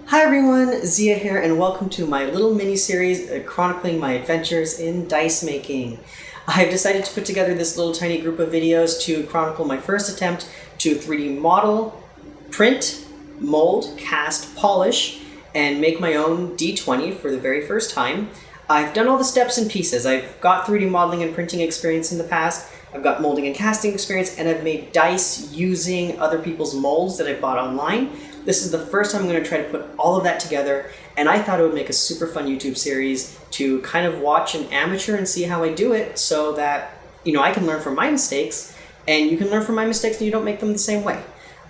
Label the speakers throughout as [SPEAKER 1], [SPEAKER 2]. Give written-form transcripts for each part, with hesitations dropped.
[SPEAKER 1] Hi everyone, Zia here, and welcome to my little mini-series chronicling my adventures in dice making. I've decided to put together this little tiny group of videos to chronicle my first attempt to 3D model, print, mold, cast, polish, and make my own D20 for the very first time. I've done all the steps and pieces. I've got 3D modeling and printing experience in the past, I've got molding and casting experience, and I've made dice using other people's molds that I bought online. This is the first time I'm going to try to put all of that together, and I thought it would make a super fun YouTube series to kind of watch an amateur and see how I do it so that, I can learn from my mistakes, and you can learn from my mistakes and you don't make them the same way.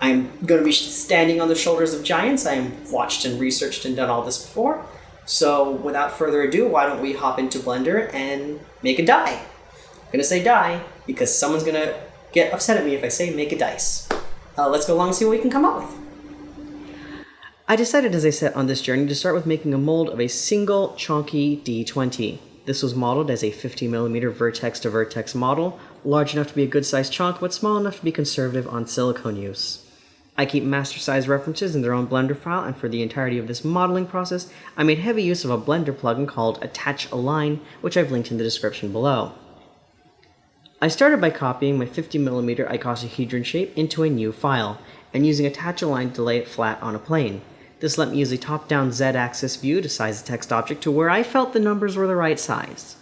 [SPEAKER 1] I'm going to be standing on the shoulders of giants. I have watched and researched and done all this before. So without further ado, why don't we hop into Blender and make a die? I'm going to say die because someone's going to get upset at me if I say make a dice. Let's go along and see what we can come up with. I decided as I set on this journey to start with making a mold of a single chunky D20. This was modeled as a 50mm vertex to vertex model, large enough to be a good sized chunk, but small enough to be conservative on silicone use. I keep master size references in their own Blender file, and for the entirety of this modeling process, I made heavy use of a Blender plugin called Attach Align, which I've linked in the description below. I started by copying my 50mm icosahedron shape into a new file, and using Attach Align to lay it flat on a plane. This let me use a top-down Z-axis view to size the text object to where I felt the numbers were the right size.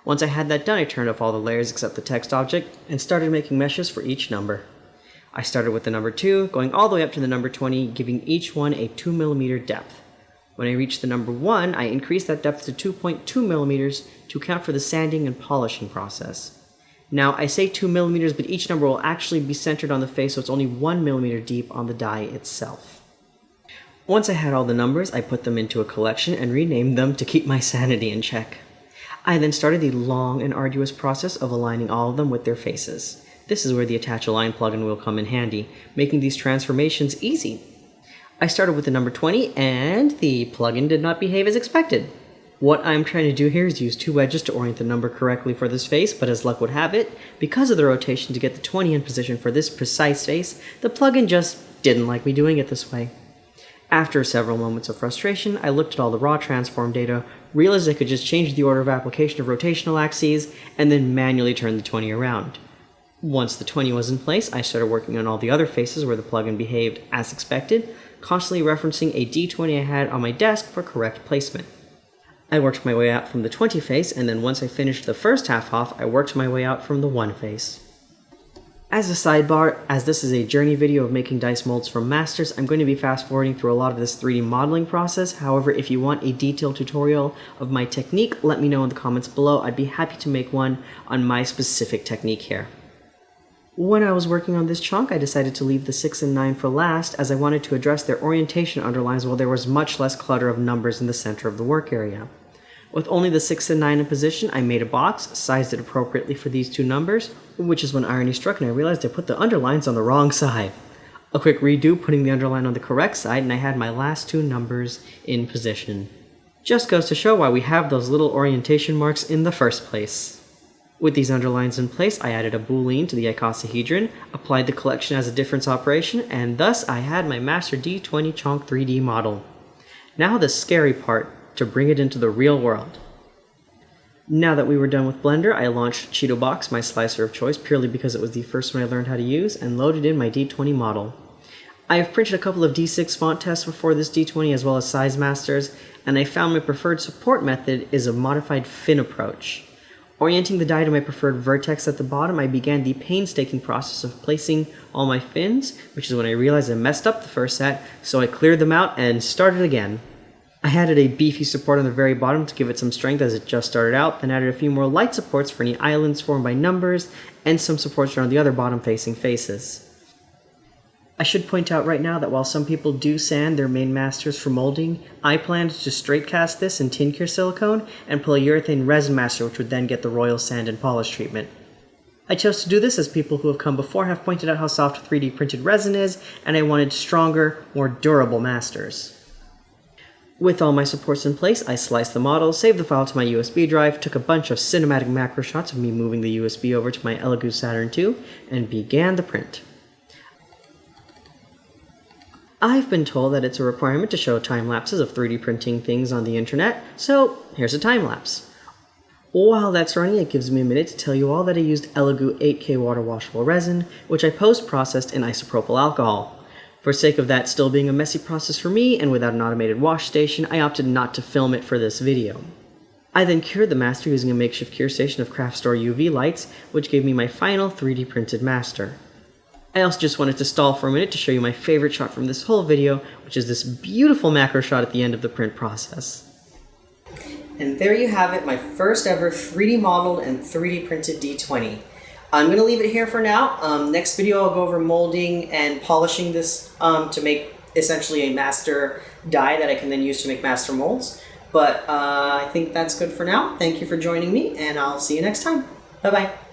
[SPEAKER 1] Once I had that done, I turned off all the layers except the text object and started making meshes for each number. I started with the number 2, going all the way up to the number 20, giving each one a 2mm depth. When I reached the number 1, I increased that depth to 2.2mm to account for the sanding and polishing process. Now, I say 2mm, but each number will actually be centered on the face, so it's only 1mm deep on the die itself. Once I had all the numbers, I put them into a collection and renamed them to keep my sanity in check. I then started the long and arduous process of aligning all of them with their faces. This is where the Attach Align plugin will come in handy, making these transformations easy. I started with the number 20, and the plugin did not behave as expected. What I'm trying to do here is use 2 wedges to orient the number correctly for this face, but as luck would have it, because of the rotation to get the 20 in position for this precise face, the plugin just didn't like me doing it this way. After several moments of frustration, I looked at all the raw transform data, realized I could just change the order of application of rotational axes, and then manually turn the 20 around. Once the 20 was in place, I started working on all the other faces where the plugin behaved as expected, constantly referencing a D20 I had on my desk for correct placement. I worked my way out from the 20 face, and then once I finished the first half off, I worked my way out from the 1 face. As a sidebar, as this is a journey video of making dice molds from masters, I'm going to be fast forwarding through a lot of this 3D modeling process. However, if you want a detailed tutorial of my technique, let me know in the comments below. I'd be happy to make one on my specific technique here. When I was working on this chunk, I decided to leave the 6 and 9 for last, as I wanted to address their orientation underlines while there was much less clutter of numbers in the center of the work area. With only the 6 and 9 in position, I made a box, sized it appropriately for these 2 numbers, which is when irony struck and I realized I put the underlines on the wrong side. A quick redo, putting the underline on the correct side, and I had my last 2 numbers in position. Just goes to show why we have those little orientation marks in the first place. With these underlines in place, I added a boolean to the icosahedron, applied the collection as a difference operation, and thus I had my Master D20 Chonk 3D model. Now the scary part, to bring it into the real world. Now that we were done with Blender, I launched CheetoBox, my slicer of choice, purely because it was the first one I learned how to use, and loaded in my D20 model. I have printed a couple of D6 font tests before this D20 as well as size masters, and I found my preferred support method is a modified fin approach. Orienting the die to my preferred vertex at the bottom, I began the painstaking process of placing all my fins, which is when I realized I messed up the first set, so I cleared them out and started again. I added a beefy support on the very bottom to give it some strength as it just started out, then added a few more light supports for any islands formed by numbers, and some supports around the other bottom-facing faces. I should point out right now that while some people do sand their main masters for molding, I planned to straight cast this in tin cure silicone and pull a urethane resin master, which would then get the royal sand and polish treatment. I chose to do this as people who have come before have pointed out how soft 3D printed resin is, and I wanted stronger, more durable masters. With all my supports in place, I sliced the model, saved the file to my USB drive, took a bunch of cinematic macro shots of me moving the USB over to my Elegoo Saturn II, and began the print. I've been told that it's a requirement to show time lapses of 3D printing things on the internet, so here's a time lapse. While that's running, it gives me a minute to tell you all that I used Elegoo 8K water washable resin, which I post-processed in isopropyl alcohol. For sake of that still being a messy process for me, and without an automated wash station, I opted not to film it for this video. I then cured the master using a makeshift cure station of Craft Store UV lights, which gave me my final 3D printed master. I also just wanted to stall for a minute to show you my favorite shot from this whole video, which is this beautiful macro shot at the end of the print process. And there you have it, my first ever 3D modeled and 3D printed D20. I'm going to leave it here for now. Next video I'll go over molding and polishing this to make essentially a master die that I can then use to make master molds. But I think that's good for now. Thank you for joining me, and I'll see you next time. Bye-bye.